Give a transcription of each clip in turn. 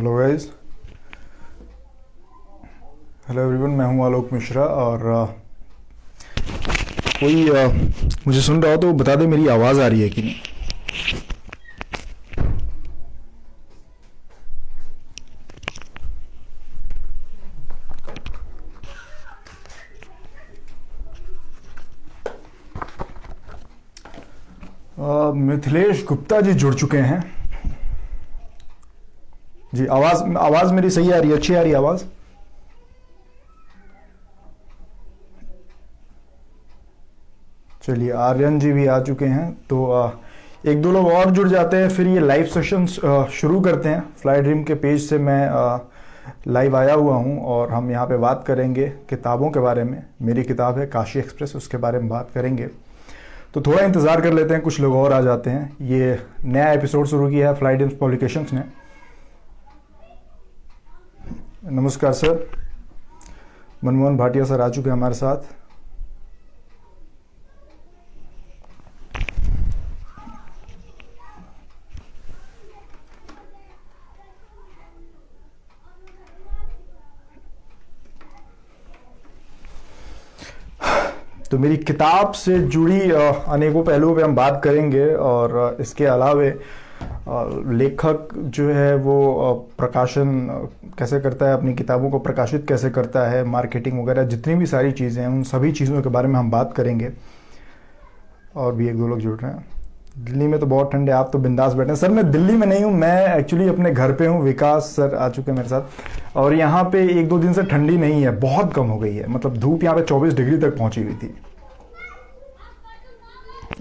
Hello guys, hello everyone. मैं हूं आलोक मिश्रा और कोई मुझे सुन रहा हो तो बता दे मेरी आवाज़ आ रही है कि नहीं। मिथिलेश गुप्ता जी जुड़ चुके हैं जी। आवाज़ आवाज़ मेरी सही आ रही है, अच्छी आ रही है आवाज़। चलिए, आर्यन जी भी आ चुके हैं तो एक दो लोग और जुड़ जाते हैं, फिर ये लाइव सेशन शुरू करते हैं। फ्लाई ड्रीम के पेज से मैं लाइव आया हुआ हूँ और हम यहाँ पे बात करेंगे किताबों के बारे में। मेरी किताब है काशी एक्सप्रेस, उसके बारे में बात करेंगे। तो थोड़ा इंतज़ार कर लेते हैं, कुछ लोग और आ जाते हैं। ये नया एपिसोड शुरू किया है फ्लाई ड्रीम पब्लिकेशंस ने। नमस्कार सर, मनमोहन भाटिया सर आ चुके हैं हमारे साथ। तो मेरी किताब से जुड़ी अनेकों पहलुओं पे हम बात करेंगे और इसके अलावे लेखक जो है वो प्रकाशन कैसे करता है, अपनी किताबों को प्रकाशित कैसे करता है, मार्केटिंग वगैरह जितनी भी सारी चीज़ें हैं उन सभी चीज़ों के बारे में हम बात करेंगे। और भी एक दो लोग जुड़ रहे हैं। दिल्ली में तो बहुत ठंड है, आप तो बिंदास बैठे हैं। सर मैं दिल्ली में नहीं हूँ, मैं एक्चुअली अपने घर पे हूँ। विकास सर आ चुके हैं मेरे साथ। और यहाँ पे एक दो दिन से ठंडी नहीं है, बहुत कम हो गई है। मतलब धूप यहाँ पे 24 डिग्री तक पहुँची हुई थी।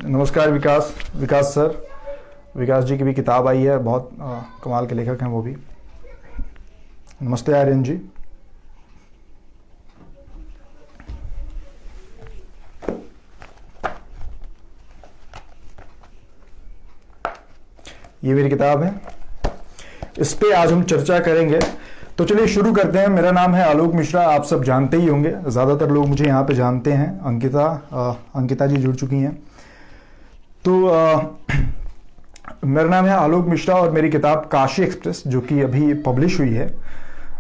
नमस्कार विकास सर। विकास जी की भी किताब आई है, बहुत कमाल के लेखक हैं वो भी। नमस्ते आर्यन जी। ये मेरी किताब है, इस पे आज हम चर्चा करेंगे। तो चलिए शुरू करते हैं। मेरा नाम है आलोक मिश्रा, आप सब जानते ही होंगे, ज़्यादातर लोग मुझे यहाँ पे जानते हैं। अंकिता जी जुड़ चुकी हैं। तो मेरा नाम है आलोक मिश्रा और मेरी किताब काशी एक्सप्रेस, जो कि अभी पब्लिश हुई है,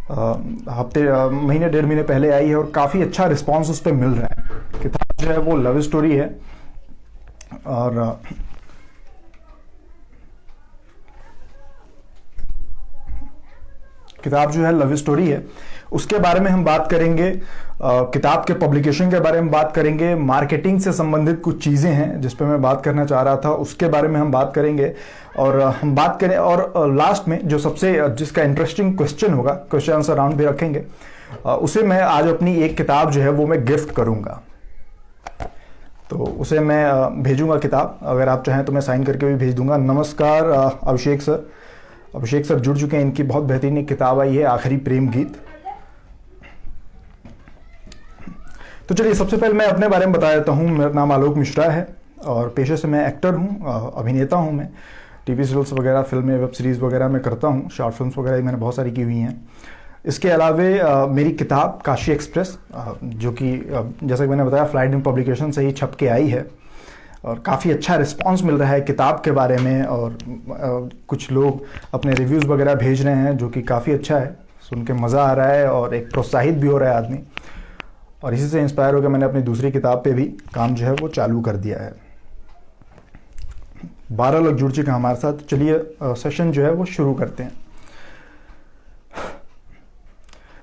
महीने डेढ़ महीने पहले आई है और काफ़ी अच्छा रिस्पांस उस पर मिल रहा है। किताब जो है वो लव स्टोरी है और किताब जो है लव स्टोरी है। उसके बारे में हम बात करेंगे, किताब के पब्लिकेशन के बारे में बात करेंगे, मार्केटिंग से संबंधित कुछ चीज़ें हैं जिस पर मैं बात करना चाह रहा था, उसके बारे में हम बात करेंगे। और हम बात करें और लास्ट में जो सबसे जिसका इंटरेस्टिंग क्वेश्चन होगा, क्वेश्चन आंसर राउंड भी रखेंगे, उसे मैं आज अपनी एक किताब जो है वो मैं गिफ्ट करूँगा। तो उसे मैं भेजूँगा किताब, अगर आप चाहें तो मैं साइन करके भी भेज दूँगा। नमस्कार अभिषेक सर जुड़ चुके हैं। इनकी बहुत बेहतरीन एक किताब आई है, आखिरी प्रेम गीत। तो चलिए सबसे पहले मैं अपने बारे में बता देता हूँ। मेरा नाम आलोक मिश्रा है और पेशे से मैं एक्टर हूँ, अभिनेता हूँ। मैं टीवी सीरियल्स वगैरह, फिल्में, वेब सीरीज़ वगैरह में करता हूँ। शॉर्ट फिल्म्स वगैरह मैंने बहुत सारी की हुई हैं। इसके अलावे मेरी किताब काशी एक्सप्रेस, जो कि जैसा कि मैंने बताया फ्लाई ड्रीम पब्लिकेशन से ही छप के आई है और काफ़ी अच्छा रिस्पांस मिल रहा है किताब के बारे में। और कुछ लोग अपने रिव्यूज़ वगैरह भेज रहे हैं, जो कि काफ़ी अच्छा है, सुन के मज़ा आ रहा है और एक प्रोत्साहित भी हो रहा है आदमी। और इसी से इंस्पायर होकर मैंने अपनी दूसरी किताब पे भी काम जो है वो चालू कर दिया है। 12 लोग जुड़ चुके हैं हमारे साथ। चलिए सेशन जो है वो शुरू करते हैं।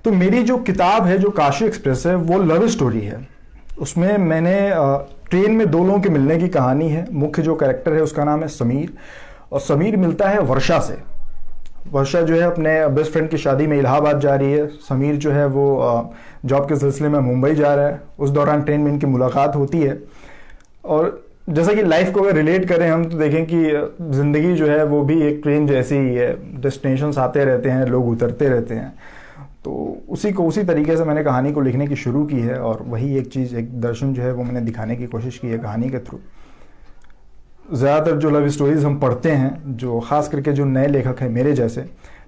तो मेरी जो किताब है, जो काशी एक्सप्रेस है, वो लव स्टोरी है। उसमें मैंने ट्रेन में दो लोगों के मिलने की कहानी है। मुख्य जो कैरेक्टर है उसका नाम है समीर, और समीर मिलता है वर्षा से। वर्षा जो है अपने बेस्ट फ्रेंड की शादी में इलाहाबाद जा रही है। समीर जो है वो जॉब के सिलसिले में मुंबई जा रहा है। उस दौरान ट्रेन में इनकी मुलाकात होती है। और जैसा कि लाइफ को अगर रिलेट करें हम, तो देखें कि ज़िंदगी जो है वो भी एक ट्रेन जैसी ही है। डेस्टिनेशंस आते रहते हैं, लोग उतरते रहते हैं। तो उसी तरीके से मैंने कहानी को लिखने की शुरू की है और वही एक चीज़, एक दर्शन जो है वो मैंने दिखाने की कोशिश की है कहानी के थ्रू। ज़्यादातर जो लव स्टोरीज़ हम पढ़ते हैं, जो ख़ास करके जो नए लेखक हैं मेरे जैसे,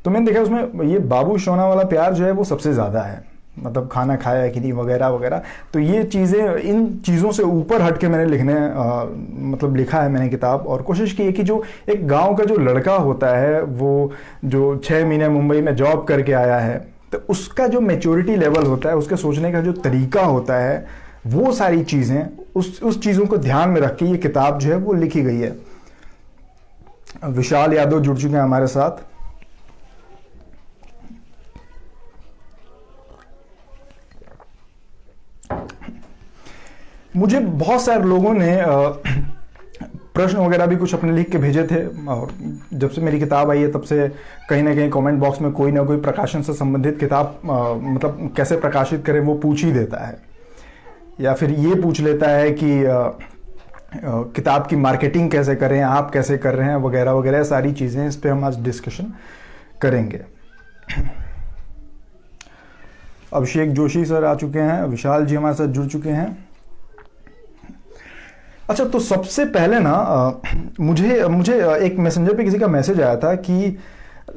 तो मैंने देखा उसमें ये बाबू सोना वाला प्यार जो है वो सबसे ज़्यादा है। मतलब खाना खाया कि नहीं वगैरह वगैरह। तो ये चीज़ें, इन चीज़ों से ऊपर हट के मैंने मतलब लिखा है मैंने किताब, और कोशिश की है कि जो एक गांव का जो लड़का होता है, वो जो 6 महीने मुंबई में जॉब करके आया है, तो उसका जो मैच्योरिटी लेवल होता है, उसके सोचने का जो तरीका होता है, वो सारी चीज़ें, उस चीज़ों को ध्यान में रख के ये किताब जो है वो लिखी गई है। विशाल यादव जुड़ चुके हैं हमारे साथ। मुझे बहुत सारे लोगों ने प्रश्न वगैरह भी कुछ अपने लिख के भेजे थे, और जब से मेरी किताब आई है तब से कहीं ना कहीं कमेंट बॉक्स में कोई ना कोई प्रकाशन से संबंधित किताब मतलब कैसे प्रकाशित करें वो पूछ ही देता है, या फिर ये पूछ लेता है कि किताब की मार्केटिंग कैसे करें, आप कैसे कर रहे हैं वगैरह वगैरह सारी चीज़ें। इस पे हम आज डिस्कशन करेंगे। अभिषेक जोशी सर आ चुके हैं, विशाल जी हमारे साथ जुड़ चुके हैं। अच्छा, तो सबसे पहले ना मुझे एक मैसेंजर पे किसी का मैसेज आया था कि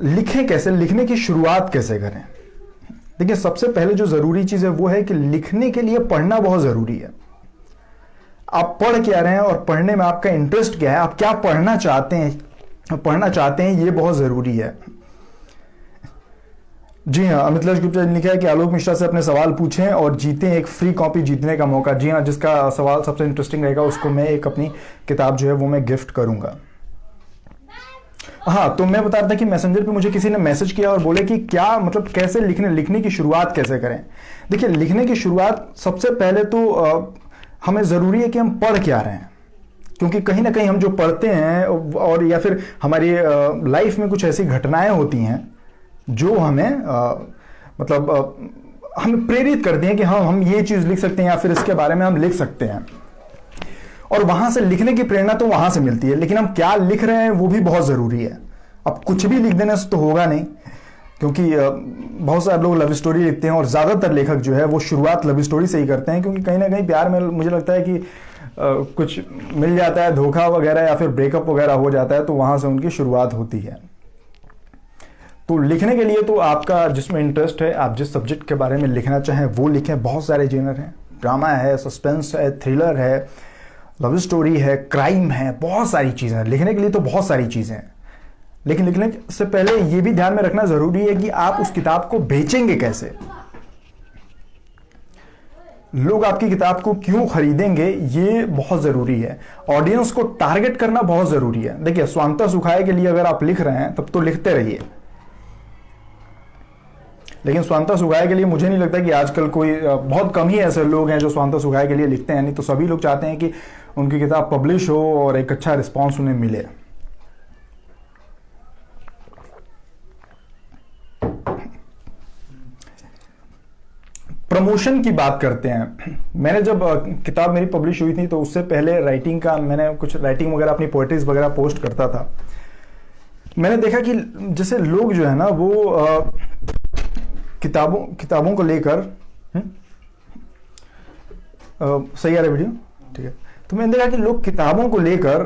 लिखें कैसे, लिखने की शुरुआत कैसे करें। देखिए, सबसे पहले जो ज़रूरी चीज़ है वो है कि लिखने के लिए पढ़ना बहुत ज़रूरी है। आप पढ़ क्या रहे हैं और पढ़ने में आपका इंटरेस्ट क्या है, आप क्या पढ़ना चाहते हैं, ये बहुत ज़रूरी है। जी हाँ, अमितलाल गुप्ता ने लिखा है कि आलोक मिश्रा से अपने सवाल पूछें और जीतें एक फ्री कॉपी जीतने का मौका। जी हाँ, जिसका सवाल सबसे इंटरेस्टिंग रहेगा उसको मैं एक अपनी किताब जो है वो मैं गिफ्ट करूंगा। हाँ, तो मैं बता रहा था कि मैसेंजर पे मुझे किसी ने मैसेज किया और बोले कि क्या मतलब कैसे लिखने की शुरुआत कैसे करें। देखिए, लिखने की शुरुआत सबसे पहले तो हमें ज़रूरी है कि हम पढ़ क्या रहे हैं, क्योंकि कहीं ना कहीं हम जो पढ़ते हैं और या फिर हमारी लाइफ में कुछ ऐसी घटनाएं होती हैं जो हमें हमें प्रेरित करती हैं कि हाँ, हम ये चीज़ लिख सकते हैं या फिर इसके बारे में हम लिख सकते हैं, और वहां से लिखने की प्रेरणा तो वहां से मिलती है। लेकिन हम क्या लिख रहे हैं वो भी बहुत ज़रूरी है। अब कुछ भी लिख देने से तो होगा नहीं, क्योंकि बहुत सारे लोग लव स्टोरी लिखते हैं और ज़्यादातर लेखक जो है वो शुरुआत लव स्टोरी से ही करते हैं, क्योंकि कहीं ना कहीं प्यार में मुझे लगता है कि कुछ मिल जाता है, धोखा वगैरह या फिर ब्रेकअप वगैरह हो जाता है, तो वहां से उनकी शुरुआत होती है। तो लिखने के लिए तो आपका जिसमें इंटरेस्ट है, आप जिस सब्जेक्ट के बारे में लिखना चाहें वो लिखें। बहुत सारे जेनर हैं, ड्रामा है, सस्पेंस है, थ्रिलर है, लव स्टोरी है, क्राइम है, बहुत सारी चीज़ें हैं। लिखने के लिए तो बहुत सारी चीज़ें हैं, लेकिन लिखने से पहले ये भी ध्यान में रखना ज़रूरी है कि आप उस किताब को बेचेंगे कैसे, लोग आपकी किताब को क्यों खरीदेंगे, ये बहुत ज़रूरी है। ऑडियंस को टारगेट करना बहुत ज़रूरी है। देखिए, स्वांतः सुखाय के लिए अगर आप लिख रहे हैं तब तो लिखते रहिए, लेकिन स्वांतः सुखाय के लिए मुझे नहीं लगता कि आजकल कोई, बहुत कम ही ऐसे लोग हैं जो स्वांतः सुखाय के लिए लिखते हैं। नहीं तो सभी लोग चाहते हैं कि उनकी किताब पब्लिश हो और एक अच्छा रिस्पॉन्स उन्हें मिले। प्रमोशन की बात करते हैं। मैंने जब किताब मेरी पब्लिश हुई थी तो उससे पहले राइटिंग का मैंने कुछ राइटिंग वगैरह, अपनी पोएट्रीज वगैरह पोस्ट करता था। मैंने देखा कि जैसे लोग जो है ना वो किताबों को लेकर सही आ रहा है वीडियो, ठीक है। तो मैंने देखा कि लोग किताबों को लेकर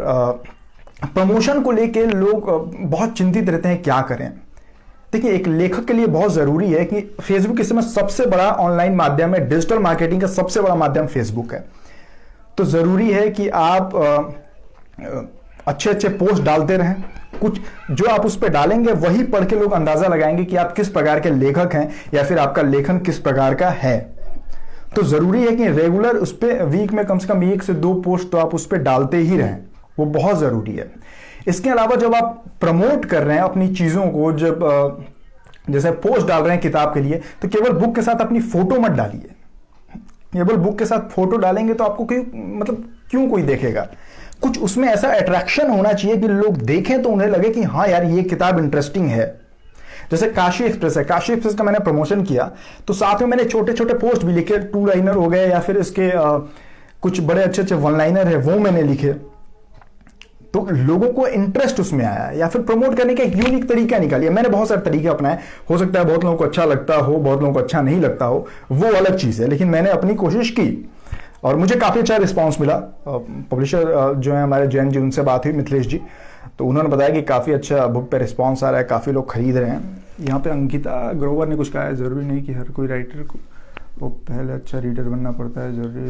प्रमोशन को लेकर लोग बहुत चिंतित रहते हैं, क्या करें। देखिए, एक लेखक के लिए बहुत ज़रूरी है कि फेसबुक इस समय सबसे बड़ा ऑनलाइन माध्यम है, डिजिटल मार्केटिंग का सबसे बड़ा माध्यम फेसबुक है। तो ज़रूरी है कि आप अच्छे अच्छे पोस्ट डालते रहें। कुछ जो आप उस पर डालेंगे वही पढ़ के लोग अंदाज़ा लगाएंगे कि आप किस प्रकार के लेखक हैं या फिर आपका लेखन किस प्रकार का है। तो ज़रूरी है कि रेगुलर उस पर वीक में कम से कम 1 से 2 पोस्ट तो आप उस पर डालते ही रहें, वो बहुत ज़रूरी है। इसके अलावा जब आप प्रमोट कर रहे हैं अपनी चीज़ों को, जब जैसे पोस्ट डाल रहे हैं किताब के लिए, तो केवल बुक के साथ अपनी फोटो मत डालिए। केवल बुक के साथ फोटो डालेंगे तो आपको क्यों कोई देखेगा। कुछ उसमें ऐसा अट्रैक्शन होना चाहिए कि लोग देखें तो उन्हें लगे कि हाँ यार, ये किताब इंटरेस्टिंग है। जैसे काशी एक्सप्रेस है, काशी एक्सप्रेस का मैंने प्रमोशन किया तो साथ में मैंने छोटे छोटे पोस्ट भी लिखे, 2 लाइनर हो गए या फिर इसके कुछ बड़े अच्छे अच्छे 1 लाइनर है वो मैंने लिखे। तो लोगों को इंटरेस्ट उसमें आया, या फिर प्रमोट करने का एक यूनिक तरीका निकालिए। मैंने बहुत सारे तरीके अपनाए, हो सकता है बहुत लोगों को अच्छा लगता हो, बहुत लोगों को अच्छा नहीं लगता हो, वो अलग चीज़ है, लेकिन मैंने अपनी कोशिश की और मुझे काफ़ी अच्छा रिस्पांस मिला। पब्लिशर जो है हमारे जैन जी, उनसे बात हुई, मिथिलेश जी, तो उन्होंने बताया कि काफ़ी अच्छा बुक पे रिस्पांस आ रहा है, काफ़ी लोग खरीद रहे हैं। यहाँ पे अंकिता ग्रोवर ने कुछ कहा है, ज़रूरी नहीं कि हर कोई राइटर को वो पहले अच्छा रीडर बनना पड़ता है जरूरी।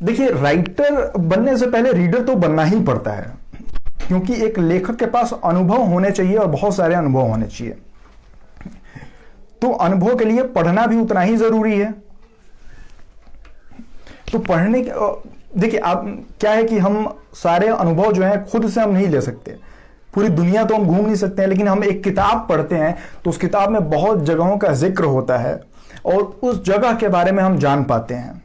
देखिए, राइटर बनने से पहले रीडर तो बनना ही पड़ता है, क्योंकि एक लेखक के पास अनुभव होने चाहिए और बहुत सारे अनुभव होने चाहिए। तो अनुभव के लिए पढ़ना भी उतना ही जरूरी है। तो पढ़ने के देखिए, आप क्या है कि हम सारे अनुभव जो है खुद से हम नहीं ले सकते, पूरी दुनिया तो हम घूम नहीं सकते हैं, लेकिन हम एक किताब पढ़ते हैं तो उस किताब में बहुत जगहों का जिक्र होता है और उस जगह के बारे में हम जान पाते हैं।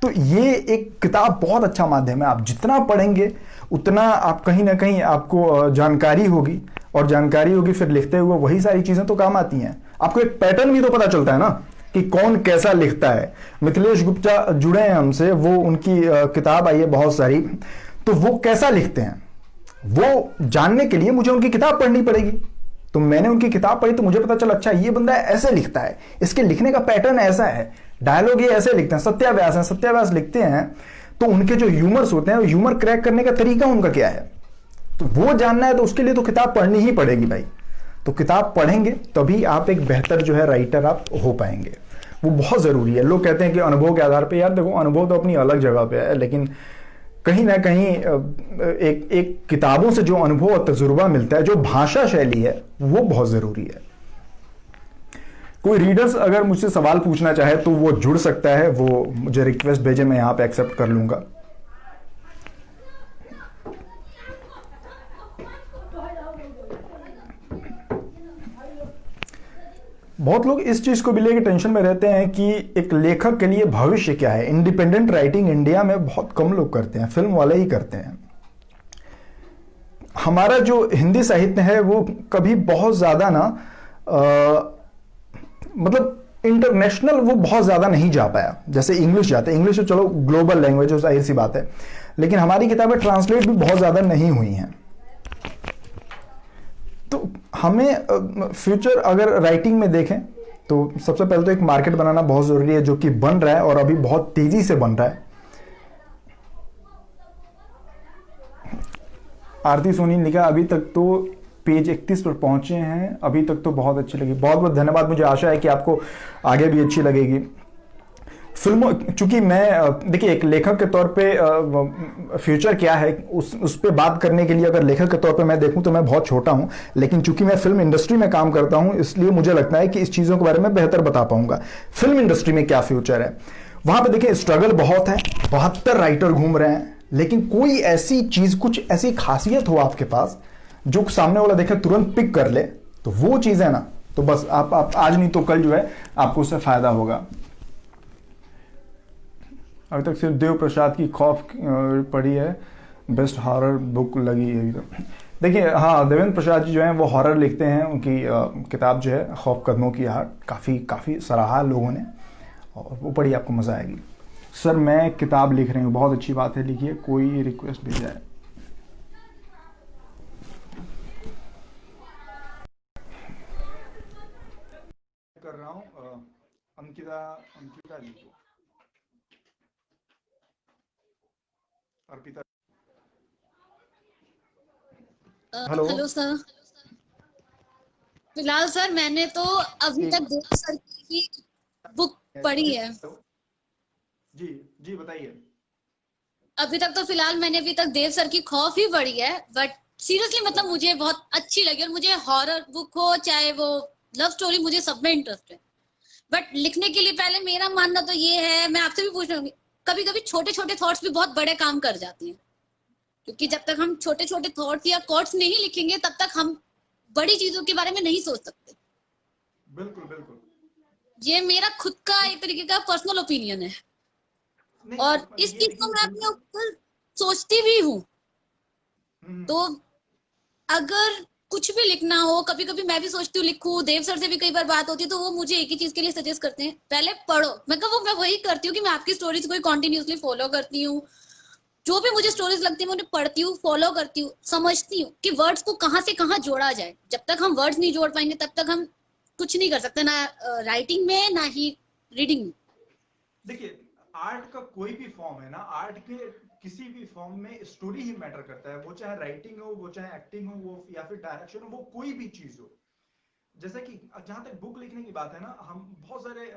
तो ये एक किताब बहुत अच्छा माध्यम है। आप जितना पढ़ेंगे उतना आप कहीं ना कहीं आपको जानकारी होगी, और जानकारी होगी फिर लिखते हुए वही सारी चीजें तो काम आती हैं। आपको एक पैटर्न भी तो पता चलता है ना कि कौन कैसा लिखता है। मिथिलेश गुप्ता जुड़े हैं हमसे, वो उनकी किताब आई है बहुत सारी, तो वो कैसा लिखते हैं वो जानने के लिए मुझे उनकी किताब पढ़नी पड़ेगी। तो मैंने उनकी किताब पढ़ी तो मुझे पता चला, अच्छा ये बंदा ऐसे लिखता है, इसके लिखने का पैटर्न ऐसा है, डायलॉग ये ऐसे लिखते हैं। सत्याव्यास है, सत्याव्यास लिखते हैं तो उनके जो ह्यूमर्स होते हैं, ह्यूमर क्रैक करने का तरीका उनका क्या है, तो वो जानना है। तो उसके लिए तो किताब पढ़नी ही पड़ेगी भाई। तो किताब पढ़ेंगे तभी आप एक बेहतर जो है राइटर आप हो पाएंगे। वो बहुत जरूरी है। लोग कहते हैं कि अनुभव के आधार पे, यार देखो अनुभव तो अपनी अलग जगह पे है, लेकिन कहीं ना कहीं एक किताबों से जो अनुभव और तजुर्बा मिलता है, जो भाषा शैली है, वो बहुत जरूरी है। कोई रीडर्स अगर मुझसे सवाल पूछना चाहे तो वो जुड़ सकता है, वो मुझे रिक्वेस्ट भेजे, मैं यहां पे एक्सेप्ट कर लूंगा। बहुत लोग इस चीज को भी लेकर टेंशन में रहते हैं कि एक लेखक के लिए भविष्य क्या है। इंडिपेंडेंट राइटिंग इंडिया में बहुत कम लोग करते हैं, फिल्म वाले ही करते हैं। हमारा जो हिंदी साहित्य है वो कभी बहुत ज्यादा ना मतलब इंटरनेशनल वो बहुत ज्यादा नहीं जा पाया, जैसे इंग्लिश जाते हैं। इंग्लिश तो चलो ग्लोबल लैंग्वेज है, जाहिर सी बात है, लेकिन हमारी किताबें ट्रांसलेट भी बहुत ज्यादा नहीं हुई हैं। तो हमें फ्यूचर अगर राइटिंग में देखें तो सबसे पहले तो एक मार्केट बनाना बहुत जरूरी है, जो कि बन रहा है और अभी बहुत तेजी से बन रहा है। आरती सोनी ने लिखा, अभी तक तो पेज 31 पर पहुंचे हैं, अभी तक तो बहुत अच्छी लगी। बहुत बहुत धन्यवाद, मुझे आशा है कि आपको आगे भी अच्छी लगेगी। फिल्मों, चूंकि मैं देखिए एक लेखक के तौर पे फ्यूचर क्या है उस पे बात करने के लिए अगर लेखक के तौर पे मैं देखूं तो मैं बहुत छोटा हूं, लेकिन चूंकि मैं फिल्म इंडस्ट्री में काम करता हूं इसलिए मुझे लगता है कि इस चीज़ों के बारे में बेहतर बता पाऊंगा। फिल्म इंडस्ट्री में क्या फ्यूचर है, वहां पे देखिए स्ट्रगल बहुत है, 72 राइटर घूम रहे हैं, लेकिन कोई ऐसी चीज, कुछ ऐसी खासियत हो आपके पास जो सामने वाला देखे तुरंत पिक कर ले, तो वो चीज है ना, तो बस आप आज नहीं तो कल जो है आपको उससे फायदा होगा। अभी तक सिर्फ देव प्रसाद की खौफ पढ़ी है, बेस्ट हॉरर बुक लगी है अभी तक। देखिए हाँ, देवेंद्र प्रसाद जी जो हैं वो हॉरर लिखते हैं, उनकी किताब जो है खौफ कदमों की हार, काफ़ी सराहा लोगों ने, और वो पढ़ी आपको मज़ा आएगी। सर मैं किताब लिख रही हूँ, बहुत अच्छी बात है, लिखिए, कोई रिक्वेस्ट भेजा है। कर रहा हूँ अंकिता अंकिता जी को, अर्पिता। हेलो। Hello sir. फिलहाल सर मैंने तो अभी तक देव सर की बुक पढ़ी है। जी जी बताइए। अभी तक तो फिलहाल मैंने अभी तक देव सर की खौफ ही पढ़ी है, बट सीरियसली मतलब मुझे बहुत अच्छी लगी, और मुझे हॉरर बुक हो चाहे वो लव स्टोरी, मुझे सब में इंटरेस्ट है। बट लिखने के लिए पहले मेरा मानना तो ये है, मैं आपसे भी पूछ रही हूँ, कभी कभी छोटे छोटे थॉट्स भी बहुत बड़े काम कर जाते हैं, क्योंकि जब तक हम छोटे छोटे थॉट्स या कोट्स नहीं लिखेंगे तब तक हम बड़ी चीजों के बारे में नहीं सोच सकते। बिल्कुल बिल्कुल। ये मेरा खुद का एक तरीके का पर्सनल ओपिनियन है, नहीं और इस ये चीज को देखिए मैं अपने ऊपर सोचती भी हूँ। तो अगर कुछ भी लिखना हो, कभी कभी मैं भी सोचती हूँ लिखूं, देव सर से भी कई बार बात होती है तो वो मुझे एक ही चीज के लिए सजेस्ट करते हैं, पहले पढ़ो। मैं वही करती हूँ कि मैं आपकी स्टोरीज को कंटिन्यूअसली फॉलो करती हूँ। जो भी मुझे स्टोरीज लगती है मैं उन्हें पढ़ती हूँ, फॉलो करती हूँ, समझती हूँ कि वर्ड्स को कहाँ से कहाँ जोड़ा जाए। जब तक हम वर्ड्स नहीं जोड़ पाएंगे तब तक हम कुछ नहीं कर सकते, ना राइटिंग में ना ही रीडिंग में। देखिए आर्ट का कोई भी फॉर्म है ना, आर्ट के किसी भी फॉर्म में स्टोरी ही मैटर करता है, वो चाहे राइटिंग हो, वो चाहे एक्टिंग हो, वो या फिर डायरेक्शन हो, वो कोई भी चीज हो, जैसे कि जहां तक बुक लिखने की बात है ना, हम बहुत सारे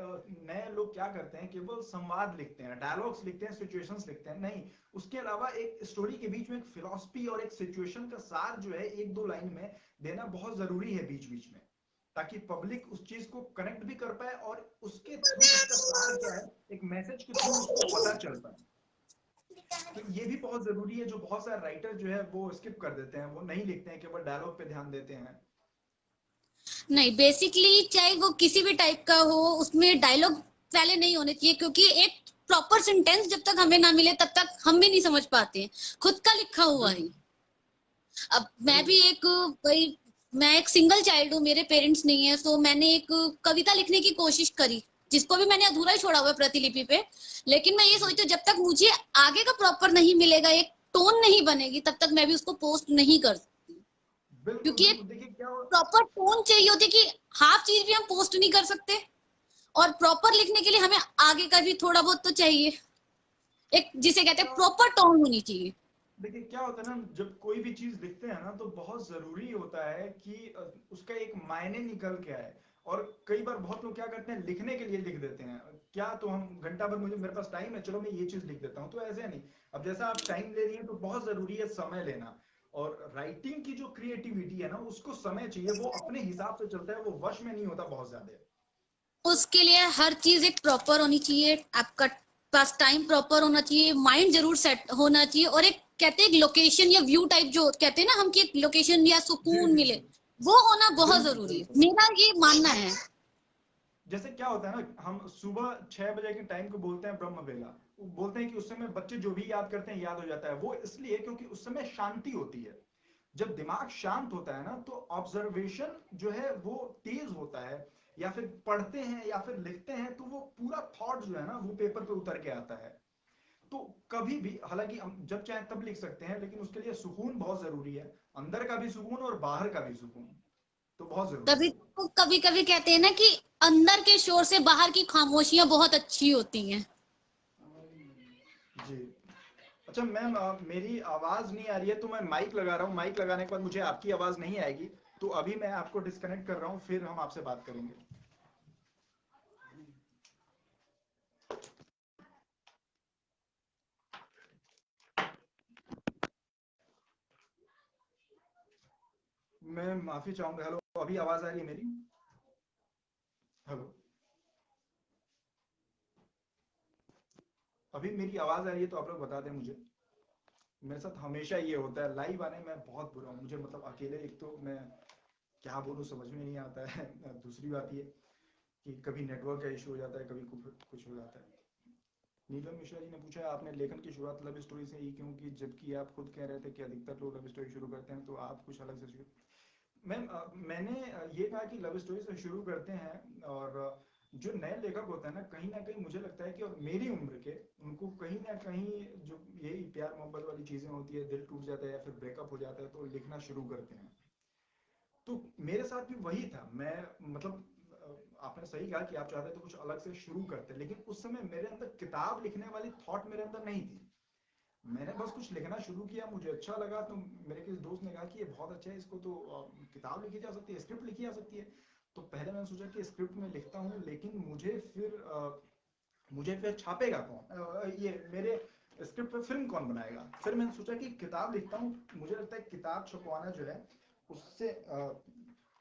नए लोग क्या करते हैं, केवल संवाद लिखते हैं, डायलॉग्स लिखते हैं, सिचुएशंस लिखते हैं। नहीं, उसके अलावा एक स्टोरी के बीच में एक फिलॉसफी और एक सिचुएशन का सार जो है एक दो लाइन में देना बहुत जरूरी है बीच बीच में, ताकि पब्लिक उस चीज को कनेक्ट भी कर पाए और उसके थ्रू उसका सार क्या है, एक मैसेज के थ्रू उसको पता चल पाए। तो ये भी बहुत जरूरी है, जो बहुत सारे राइटर जो है वो स्किप कर देते हैं, वो नहीं लिखते हैं, केवल डायलॉग पे ध्यान देते हैं। नहीं, बेसिकली चाहे वो किसी भी टाइप का हो, उसमें डायलॉग पहले नहीं होने चाहिए, क्योंकि एक प्रॉपर सेंटेंस जब तक हमें ना मिले तब तक हम भी नहीं समझ पाते हैं खुद का लिखा हुआ ही। बिल्कुल अब मैं भी बिल्कुल। एक भाई, मैं एक सिंगल चाइल्ड हूँ, मेरे पेरेंट्स नहीं है, तो मैंने एक कविता लिखने की कोशिश करी, जिसको भी मैंने अधूरा ही छोड़ा हुआ है प्रतिलिपि पे। लेकिन मैं ये जी सोचती हूँ जब तक मुझे आगे का प्रॉपर नहीं मिलेगा, एक टोन नहीं बनेगी, तब तक मैं भी उसको पोस्ट नहीं कर सकती, बिल्कुल क्योंकि एक बिल्कुल। देखिए क्या हो, प्रॉपर टोन चाहिए होती है कि हाफ चीज भी हम पोस्ट नहीं कर सकते, और प्रॉपर लिखने के लिए हमें आगे का भी थोड़ा बहुत तो चाहिए, एक जिसे कहते क्या हैं प्रॉपर टोन होनी चाहिए। देखिए क्या होता है ना, जब कोई भी चीज लिखते हैं ना, तो बहुत जरूरी होता है कि उसका एक मायने निकल के आए। और कई बार बहुत लोग क्या करते हैं, लिखने के लिए लिख देते हैं, क्या तो हम घंटा भर, मुझे मेरे पास टाइम है, चलो मैं ये चीज लिख देता हूँ, तो ऐसे नहीं। अब जैसा आप टाइम ले रही हैं, तो बहुत जरूरी है समय लेना। और राइटिंग की जो क्रिएटिविटी है ना, उसको समय चाहिए, वो अपने हिसाब से चलता है, वो वश में नहीं होता बहुत ज्यादा। उसके लिए हर चीज एक प्रॉपर होनी चाहिए, आपका पास टाइम प्रॉपर होना चाहिए, माइंड जरूर सेट होना चाहिए, और एक कहते हैं लोकेशन या व्यू टाइप जो कहते हैं ना हम, कि एक लोकेशन या जी सुकून जी मिले, जी। वो होना बहुत बिल्कुल जरूरी है, बिल्कुल। मेरा ये मानना है। जैसे क्या होता है ना, हम सुबह 6 बजे के टाइम को बोलते हैं ब्रह्म बेला। बोलते हैं कि उस समय बच्चे जो भी याद करते हैं याद हो जाता है, वो इसलिए क्योंकि उस समय शांति होती है। जब दिमाग शांत होता है ना, तो ऑब्जर्वेशन जो है वो तेज होता है, या फिर पढ़ते हैं या फिर लिखते हैं, तो वो पूरा थॉट जो है ना, वो पेपर पे उतर के आता है। तो कभी भी, हालांकि हम जब चाहे तब लिख सकते हैं, लेकिन उसके लिए सुकून बहुत जरूरी है, अंदर का भी सुकून और बाहर का भी सुकून, तो बहुत जरूरी तभी है। तो कभी कभी कहते हैं ना कि अंदर के शोर से बाहर की खामोशियां बहुत अच्छी होती हैं। जी। अच्छा मैम, मेरी आवाज नहीं आ रही है, तो मैं माइक लगा रहा हूँ, माइक लगाने के बाद मुझे आपकी आवाज नहीं आएगी, तो अभी मैं आपको डिस्कनेक्ट कर रहा हूँ, फिर हम आपसे बात करेंगे। मैं माफी चाहूंगा। हेलो, अभी आवाज आ रही है मेरी? हेलो, अभी मेरी आवाज आ रही है तो आप लोग बता दें मुझे। मेरे साथ हमेशा ये होता है, लाइव आने में बहुत बुरा हूँ मुझे, मतलब अकेले, एक तो मैं क्या बोलूँ समझ में नहीं आता है। दूसरी बात ये कि कभी नेटवर्क का इशू हो जाता है, कभी कुछ हो जाता है। नीलम मिश्रा जी ने पूछा है, आपने लेखन की शुरुआत लव स्टोरी से ही क्यों की, जबकि आप खुद कह रहे थे कि अधिकतर लोग लव स्टोरी शुरू करते हैं, तो आप कुछ अलग से शुरू। मैम, मैंने ये कहा कि लव स्टोरी से शुरू करते हैं, और जो नए लेखक होते हैं ना कहीं मुझे लगता है कि, और मेरी उम्र के, उनको कहीं ना कहीं जो यही प्यार मोहब्बत वाली चीजें होती है, दिल टूट जाता है या फिर ब्रेकअप हो जाता है, तो लिखना शुरू करते हैं। तो मेरे साथ भी वही था। मैं, मतलब आपने सही कहा कि आप चाहते थे कुछ अलग से शुरू करते, लेकिन उस समय मेरे अंदर किताब लिखने वाली थॉट मेरे अंदर नहीं थी। मैंने बस कुछ लिखना शुरू किया, मुझे अच्छा लगा, तो मेरे किसी दोस्त ने कहा कि ये बहुत अच्छा है, इसको तो किताब लिखी जा सकती है, स्क्रिप्ट लिखी जा सकती है। तो पहले मैंने सोचा कि स्क्रिप्ट में लिखता हूँ, लेकिन मुझे फिर छापेगा कौन, ये मेरे स्क्रिप्ट पे फिल्म कौन बनाएगा। फिर मैंने सोचा कि किताब लिखता हूँ, मुझे लगता है किताब छपवाना जो है, उससे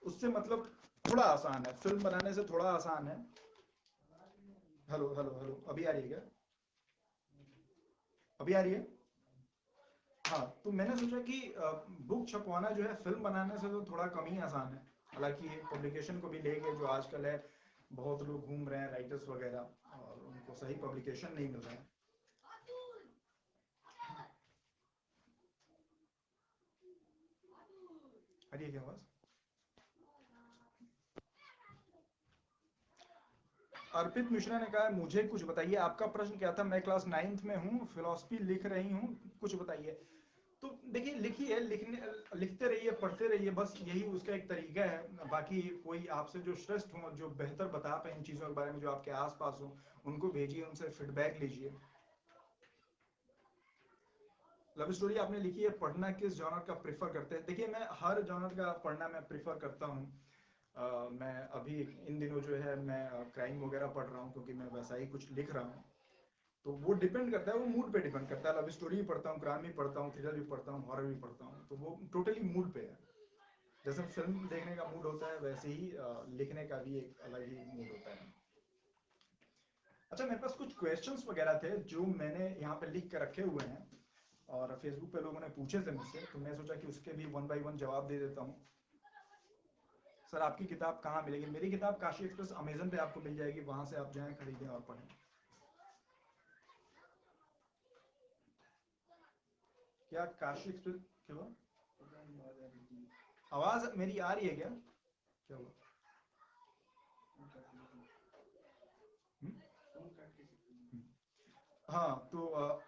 उससे मतलब थोड़ा आसान है, फिल्म बनाने से थोड़ा आसान है। हेलो हेलो हेलो, अभी आ रही है क्या? अभी आ रही है? हाँ, तो मैंने सोचा कि बुक छपवाना जो है फिल्म बनाने से तो थोड़ा कम ही आसान है। हालांकि पब्लिकेशन को भी लेके जो आजकल है, बहुत लोग घूम रहे हैं राइटर्स वगैरह, और उनको सही पब्लिकेशन नहीं मिल रहा है। हरिए क्या बस। अर्पित मिश्रा ने कहा, मुझे कुछ बताइए, आपका प्रश्न क्या था? मैं क्लास 9th में हूँ, फिलोसफी लिख रही हूँ, कुछ बताइए। तो देखिए, लिखिए, लिखते रहिए, पढ़ते रहिए, बस यही उसका एक तरीका है। बाकी कोई आपसे जो श्रेष्ठ हो, जो बेहतर बता पाए इन चीज़ों के बारे में, जो आपके आसपास हो, उनको भेजिए, उनसे फीडबैक लीजिए। लव स्टोरी आपने लिखी है, पढ़ना किस जॉनर का प्रेफर करते हैं? देखिए, मैं हर जॉनर का पढ़ना मैं प्रेफर करता हूँ। मैं अभी इन दिनों जो है मैं क्राइम वगैरह पढ़ रहा हूँ, क्योंकि मैं वैसा ही कुछ लिख रहा हूँ। तो वो डिपेंड करता है, वो मूड पे डिपेंड करता है। लव स्टोरी भी पढ़ता हूँ, क्राइम भी पढ़ता हूँ, थ्रिलर भी पढ़ता हूँ, हॉरर भी पढ़ता हूँ। तो वो टोटली मूड पे है। जैसे फिल्म देखने का मूड होता है, वैसे ही लिखने का भी एक अलग ही मूड होता है। अच्छा, मेरे पास कुछ क्वेश्चंस वगैरह थे जो मैंने यहाँ पे लिख के रखे हुए हैं, और फेसबुक पे लोगों ने पूछे थे मुझसे, तो मैं सोचा कि उसके भी वन बाय वन जवाब दे देता हूँ। सर, आपकी किताब कहाँ मिलेगी? मेरी किताब काशी एक्सप्रेस अमेजन पे आपको मिल जाएगी, वहां से आप जाएं, खरीदें और पढ़ें। क्या काशी एक्सप्रेस क्या हुआ? आवाज मेरी आ रही है क्या? क्या हुआ? हम्म? हाँ, तो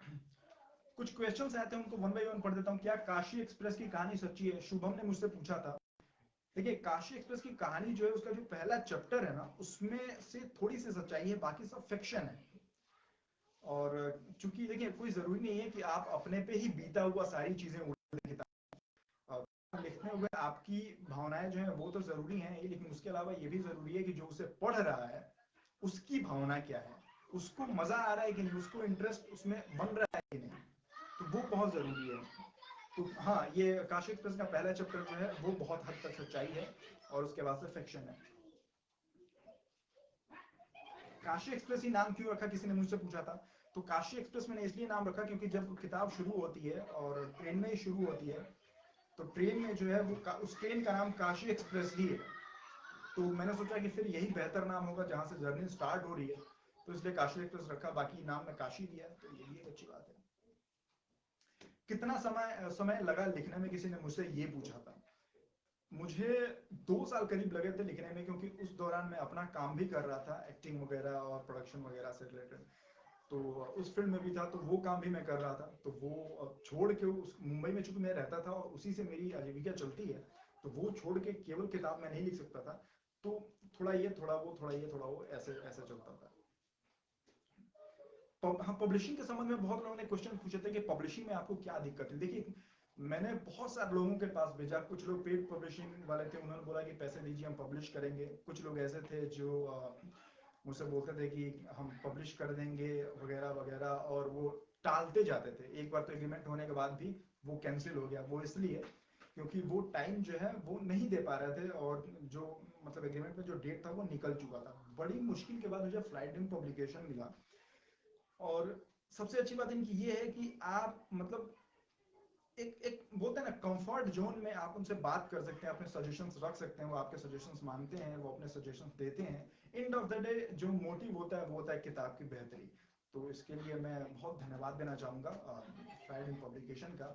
कुछ क्वेश्चंस आते हैं, उनको वन बाय वन पढ़ देता हूँ। क्या काशी एक्सप्रेस की कहानी सच्ची है? शुभम ने मुझसे पूछा था। देखिए, काशी एक्सप्रेस की कहानी जो है, उसका जो पहला चैप्टर है ना, उसमें से थोड़ी सी सच्चाई है, बाकी सब फिक्शन है। और चूंकि देखिए, कोई जरूरी नहीं है कि आप अपने पे ही बीता हुआ सारी चीजें लिखते हुए आपकी भावनाएं जो है वो तो जरूरी हैं, लेकिन उसके अलावा ये भी जरूरी है कि जो उसे पढ़ रहा है उसकी भावना क्या है, उसको मजा आ रहा है कि नहीं, उसको इंटरेस्ट उसमें बन रहा है कि नहीं। तो वो बहुत जरूरी है। तो हाँ, ये काशी एक्सप्रेस का पहला चैप्टर जो है वो बहुत हद तक सच्चाई है, और उसके बाद से फिक्शन है। काशी एक्सप्रेस ही नाम क्यों रखा, किसी ने मुझसे पूछा था। तो काशी एक्सप्रेस मैंने इसलिए नाम रखा क्योंकि जब किताब शुरू होती है, और ट्रेन में ही शुरू होती है, तो ट्रेन में जो है वो उस ट्रेन का नाम काशी एक्सप्रेस ही है। तो मैंने सोचा कि फिर यही बेहतर नाम होगा जहां से जर्नी स्टार्ट हो रही है, तो इसलिए काशी एक्सप्रेस रखा। बाकी नाम में काशी दिया, तो ये भी एक अच्छी बात है। कितना समय समय लगा लिखने में, किसी ने मुझसे ये पूछा था। मुझे 2 साल करीब लगे थे लिखने में, क्योंकि उस दौरान मैं अपना काम भी कर रहा था, एक्टिंग वगैरह और प्रोडक्शन वगैरह से रिलेटेड। तो उस फील्ड में भी था, तो वो काम भी मैं कर रहा था। तो वो छोड़ के उस मुंबई में, चूंकि मैं रहता था और उसी से मेरी आजीविका चलती है, तो वो छोड़ के केवल किताब में नहीं लिख सकता था। तो थोड़ा ये थोड़ा वो, थोड़ा ये थोड़ा वो, ऐसे ऐसे चलता था। हाँ, पब्लिशिंग के संबंध में बहुत लोगों ने क्वेश्चन पूछे थे कि पब्लिशिंग में आपको क्या दिक्कत है। देखिए, मैंने बहुत सारे लोगों के पास भेजा। कुछ लोग पेड पब्लिशिंग वाले थे, उन्होंने बोला कि पैसे दीजिए, हम पब्लिश करेंगे। कुछ लोग ऐसे थे जो मुझसे बोलते थे कि हम पब्लिश कर देंगे वगैरह वगैरह, और वो टालते जाते थे। एक बार तो एग्रीमेंट होने के बाद भी वो कैंसिल हो गया। वो इसलिए क्योंकि वो टाइम जो है वो नहीं दे पा रहे थे, और जो मतलब एग्रीमेंट में जो डेट था वो निकल चुका था। बड़ी मुश्किल के बाद मुझे फ्लाइटिंग पब्लिकेशन मिला। और सबसे अच्छी बात इनकी ये है कि आप मतलब एक एक बोलते हैं ना, कंफर्ट जोन में आप उनसे बात कर सकते हैं, अपने सजेशंस रख सकते हैं, वो आपके सजेशंस मानते हैं, वो अपने सजेशंस देते हैं। एंड ऑफ द डे जो मोटिव होता है वो होता है किताब की बेहतरी। तो इसके लिए मैं बहुत धन्यवाद देना चाहूँगा फ्राइड पब्लिकेशन का।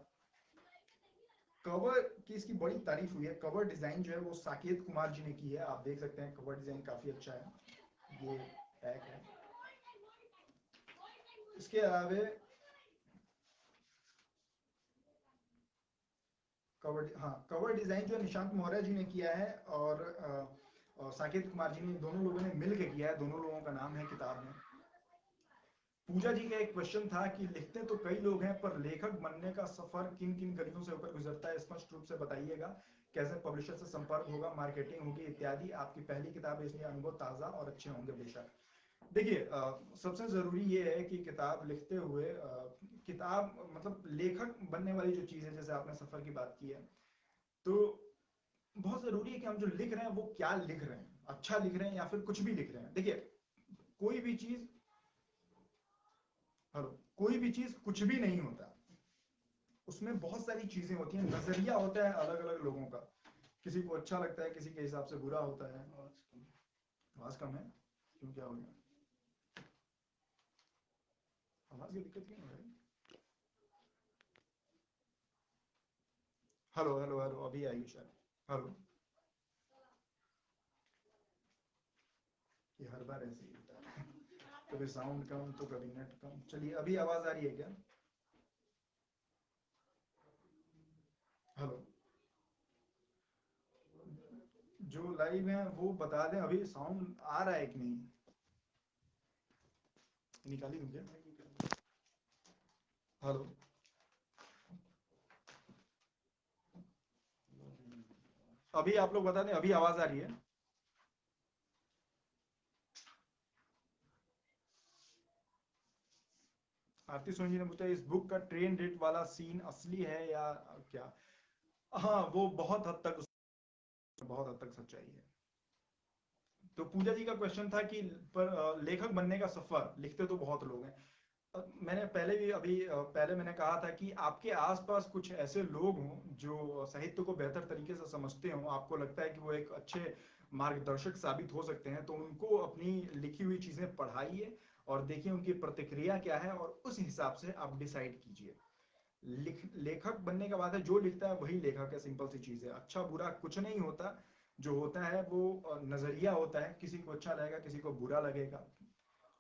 कवर की इसकी बड़ी तारीफ हुई है। कवर डिज़ाइन जो है वो साकेत कुमार जी ने की है, आप देख सकते हैं कवर डिज़ाइन काफ़ी अच्छा है। ये पैक है। इसके अलावा कवर डिजाइन जो निशांत मौर्य जी ने किया है, और साकेत कुमार जी ने, दोनों लोगों ने मिल के किया है। दोनों लोगों का नाम है किताब में। पूजा जी का एक क्वेश्चन था कि लिखते तो कई लोग हैं, पर लेखक बनने का सफर किन किन गलियों से होकर गुजरता है, स्पष्ट रूप से बताइएगा। कैसे पब्लिशर से संपर्क होगा, मार्केटिंग होगी इत्यादि। आपकी पहली किताब है, इसलिए अनुभव ताज़ा और अच्छे होंगे बेशक। देखिए, सबसे ज़रूरी ये है कि किताब लिखते हुए किताब मतलब लेखक बनने वाली जो चीज़ है, जैसे आपने सफ़र की बात की है, तो बहुत ज़रूरी है कि हम जो लिख रहे हैं वो क्या लिख रहे हैं, अच्छा लिख रहे हैं या फिर कुछ भी लिख रहे हैं। देखिए, कोई भी चीज़ हेलो कोई भी चीज़ कुछ भी नहीं होता, उसमें बहुत सारी चीज़ें होती हैं। नज़रिया होता है अलग अलग लोगों का, किसी को अच्छा लगता है, किसी के हिसाब से बुरा होता है। आवाज़ कम है क्यों, क्या हो गया? आवाज़ की दिक्कत क्यों हो रही है? हेलो हेलो हेलो, अभी आएगी शायद। हेलो, ये हर बार ऐसे ही होता है, कभी साउंड कम तो कभी नेट कम। चलिए, अभी आवाज़ आ रही है क्या? हेलो, जो लाइव है वो बता दें अभी साउंड आ रहा है कि नहीं। निकाली दूं क्या? हेलो, अभी आप लोग बता दें, अभी आवाज आ रही है? आरती सोनी जी ने पूछा इस बुक का ट्रेन रेट वाला सीन असली है या क्या? हाँ, वो बहुत हद तक सच्चाई है। तो पूजा जी का क्वेश्चन था कि लेखक बनने का सफर, लिखते तो बहुत लोग हैं। मैंने पहले भी अभी पहले मैंने कहा था कि आपके आसपास कुछ ऐसे लोग हों जो साहित्य को बेहतर तरीके से समझते हों, आपको लगता है कि वो एक अच्छे मार्गदर्शक साबित हो सकते हैं, तो उनको अपनी लिखी हुई चीजें पढ़ाइए और देखिए उनकी प्रतिक्रिया क्या है, और उस हिसाब से आप डिसाइड कीजिए। लेखक बनने का बात है, जो लिखता है वही लेखक है, सिंपल सी चीज है। अच्छा बुरा कुछ नहीं होता, जो होता है वो नजरिया होता है, किसी को अच्छा लगेगा, किसी को बुरा लगेगा।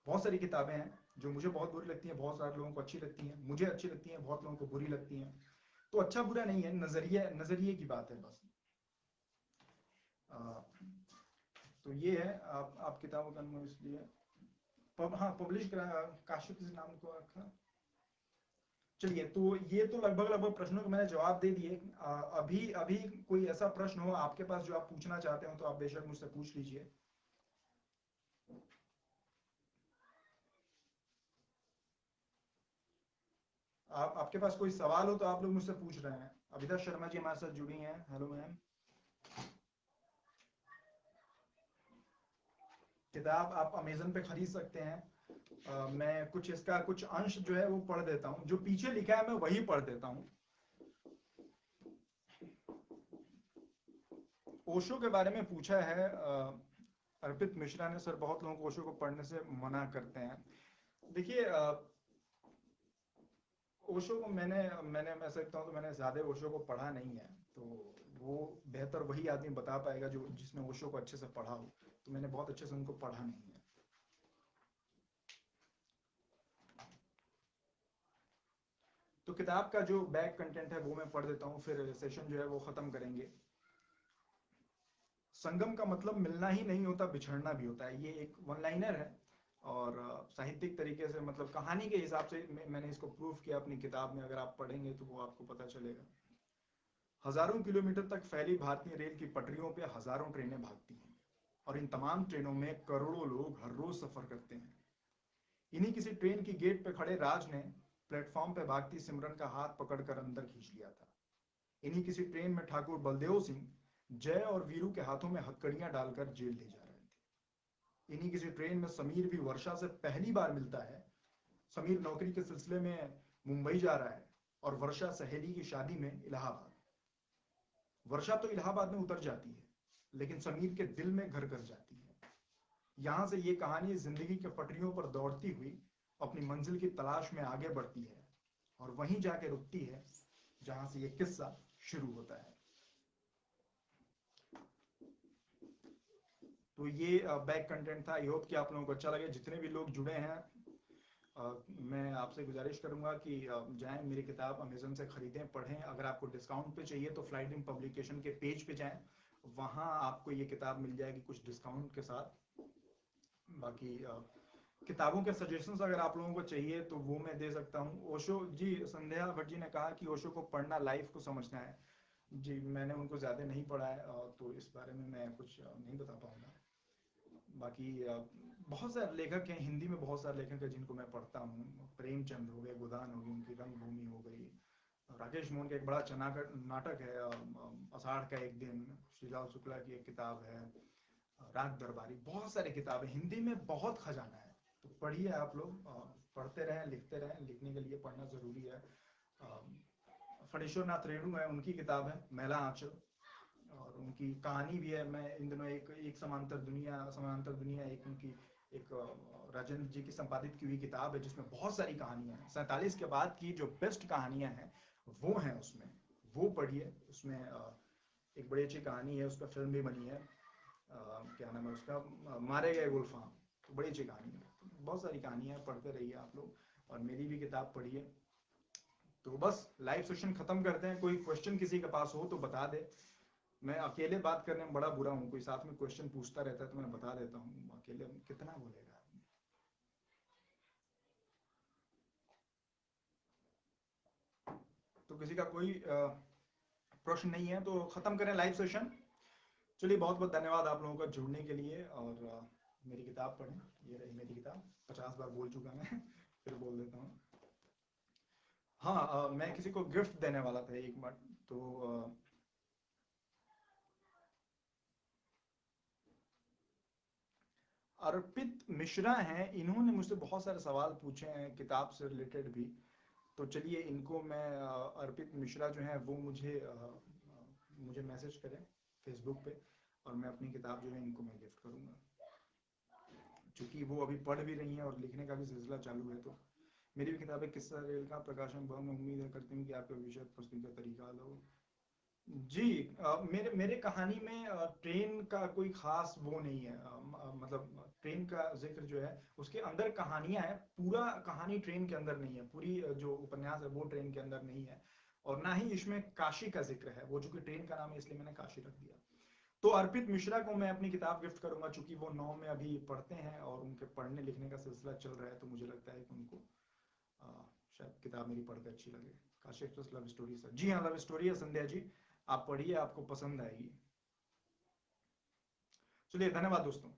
बहुत सारी किताबें हैं जो मुझे बहुत बुरी लगती हैं, बहुत सारे लोगों को अच्छी लगती हैं, मुझे अच्छी लगती हैं, बहुत लोगों को बुरी लगती हैं। तो अच्छा बुरा नहीं है, नजरिया नजरिए की बात है बस। तो ये है, आप किताबों का अनुभव इसलिए हाँ पब्लिश करा, काशिफ किस नाम को रखा। चलिए, तो ये तो लगभग लगभग प्रश्नों के मैंने जवाब दे दिए। अभी अभी कोई ऐसा प्रश्न हो आपके पास जो आप पूछना चाहते हो तो आप बेशक मुझसे पूछ लीजिए। आपके पास कोई सवाल हो तो आप लोग मुझसे पूछ रहे हैं। अभिता शर्मा जी हमारे साथ जुड़ी हैं, हेलो मैम। किताब आप अमेजन पे खरीद सकते हैं। मैं कुछ इसका कुछ अंश जो है वो पढ़ देता हूँ, जो पीछे लिखा है मैं वही पढ़ देता हूँ। ओशो के बारे में पूछा है अर्पित मिश्रा ने। सर बहुत लोगों को ओशो को पढ़ने से मना करते हैं। देखिए ओशो को मैंने मैंने मैं सकता हूँ तो मैंने ज्यादा ओशो को पढ़ा नहीं है, तो वो बेहतर वही आदमी बता पाएगा जो जिसने ओशो को अच्छे से पढ़ा हो। तो मैंने बहुत अच्छे से उनको पढ़ा नहीं है। तो किताब का जो बैक कंटेंट है वो मैं पढ़ देता हूँ, फिर सेशन जो है वो खत्म करेंगे। संगम का मतलब मिलना ही नहीं होता, बिछड़ना भी होता है। ये एक वन लाइनर है, और साहित्यिक तरीके से मतलब कहानी के हिसाब से मैंने इसको प्रूफ किया अपनी किताब में। अगर आप पढ़ेंगे तो वो आपको पता चलेगा। हजारों किलोमीटर तक फैली भारतीय रेल की पटरियों पे हजारों ट्रेनें भागती हैं, और इन तमाम ट्रेनों में करोड़ों लोग हर रोज सफर करते हैं। इन्हीं किसी ट्रेन की गेट पे खड़े राज ने प्लेटफॉर्म पे भागती सिमरन का हाथ पकड़कर अंदर खींच लिया था। इन्हीं किसी ट्रेन में ठाकुर बलदेव सिंह जय और वीरू के हाथों में हथकड़ियां डालकर जेल ले जा रहे थे। इन्हीं किसी ट्रेन में समीर भी वर्षा से पहली बार मिलता है। समीर नौकरी के सिलसिले में मुंबई जा रहा है, और वर्षा सहेली की शादी में इलाहाबाद। वर्षा तो इलाहाबाद में उतर जाती है, लेकिन समीर के दिल में घर कर जाती है। यहां से ये कहानी जिंदगी के पटरियों पर दौड़ती हुई अपनी मंजिल की तलाश में आगे बढ़ती है, और वहीं जाके रुकती है जहां से ये किस्सा शुरू होता है। तो ये बैक कंटेंट था। आई होप कि आप लोगों को अच्छा लगे। जितने भी लोग जुड़े हैं, मैं आपसे गुजारिश करूंगा कि जाएं मेरी किताब अमेजन से खरीदें, पढ़ें। अगर आपको डिस्काउंट पे चाहिए तो फ्लाइट इन पब्लिकेशन के पेज पे जाएं, वहां आपको ये किताब मिल जाएगी कुछ डिस्काउंट के साथ। बाकी किताबों के सजेशंस अगर आप लोगों को चाहिए तो वो मैं दे सकता हूँ। ओशो जी, संध्या भट्ट जी ने कहा कि ओशो को पढ़ना लाइफ को समझना है। जी मैंने उनको ज़्यादा नहीं पढ़ा है, तो इस बारे में मैं कुछ नहीं बता पाऊंगा। बाकी बहुत सारे लेखक हैं, हिंदी में बहुत सारे लेखक हैं जिनको मैं पढ़ता हूँ। प्रेमचंद हो गए, गोदान हो गई, उनकी रंगभूमि हो गई। राकेश मोहन का एक बड़ा अच्छा नाटक है आषाढ़ का एक दिन। श्रीलाल शुक्ला की एक किताब है राग दरबारी। बहुत सारी किताबें हिंदी में, बहुत खजाना है। तो पढ़िए आप लोग, पढ़ते रहें, लिखते रहें। लिखने के लिए पढ़ना जरूरी है। फणीश्वर नाथ रेणु है, उनकी किताब है मैला आंचल, और उनकी कहानी भी है। मैं इन दिनों एक समानांतर दुनिया एक उनकी एक राजेंद्र जी की संपादित की हुई किताब है, जिसमें बहुत सारी कहानियां हैं। 47 के बाद की जो बेस्ट कहानियां हैं वो हैं उसमें, वो पढ़िए। उसमें एक बड़ी अच्छी कहानी है, उस पर फिल्म भी बनी है। क्या नाम है उसका, मारे गए गुलफाम। तो बड़ी अच्छी कहानी है। तो बहुत सारी कहानियां पढ़ते रहिए आप लोग, और मेरी भी किताब पढ़िए। तो बस लाइव सेशन खत्म करते हैं। कोई क्वेश्चन किसी के पास हो तो बता दे। मैं अकेले बात करने में बड़ा बुरा हूँ, कोई साथ में क्वेश्चन पूछता रहता है तो मैं बता देता हूँ। अकेले कितना बोलेगा आदमी। तो किसी का कोई प्रश्न नहीं है तो खत्म करें लाइव सेशन। चलिए, बहुत बहुत धन्यवाद आप लोगों का जुड़ने के लिए, और मेरी किताब पढ़ें। ये रही मेरी किताब, 50 बार बोल चुका मैं फिर बोल देता हूँ। हाँ, मैं किसी को गिफ्ट देने वाला था एक बार, तो अर्पित मिश्रा हैं, इन्होंने मुझसे बहुत सारे सवाल पूछे हैं किताब से रिलेटेड भी। तो चलिए इनको मैं, अर्पित मिश्रा जो हैं वो मुझे मैसेज करें फेसबुक पे, और मैं अपनी किताब जो है इनको मैं गिफ्ट करूंगा, क्योंकि वो अभी पढ़ भी रही हैं और लिखने का भी सिलसिला चालू है। तो मेरी भी किताब है किस्सा रेल का प्रकाशन भवन में, उम्मीद है करती हूँ कि आपके विषय प्रस्तुति का तरीका अलग हो। जी, मेरे मेरे कहानी में ट्रेन का कोई खास वो नहीं है, मतलब ट्रेन का जिक्र जो है उसके अंदर कहानियां हैं, पूरा कहानी ट्रेन के अंदर नहीं है, पूरी जो उपन्यास है वो ट्रेन के अंदर नहीं है, और ना ही इसमें काशी का जिक्र है। वो चूंकि ट्रेन का नाम है इसलिए मैंने काशी रख दिया। तो अर्पित मिश्रा को मैं अपनी किताब गिफ्ट करूंगा, चूंकि वो 9 में अभी पढ़ते हैं और उनके पढ़ने लिखने का सिलसिला चल रहा है, तो मुझे लगता है कि उनको शायद किताब मेरी पढ़कर अच्छी लगे। Kashi express love story sir, जी हाँ लव स्टोरी है संध्या जी, आप पढ़िए, आपको पसंद आएगी। चलिए धन्यवाद दोस्तों।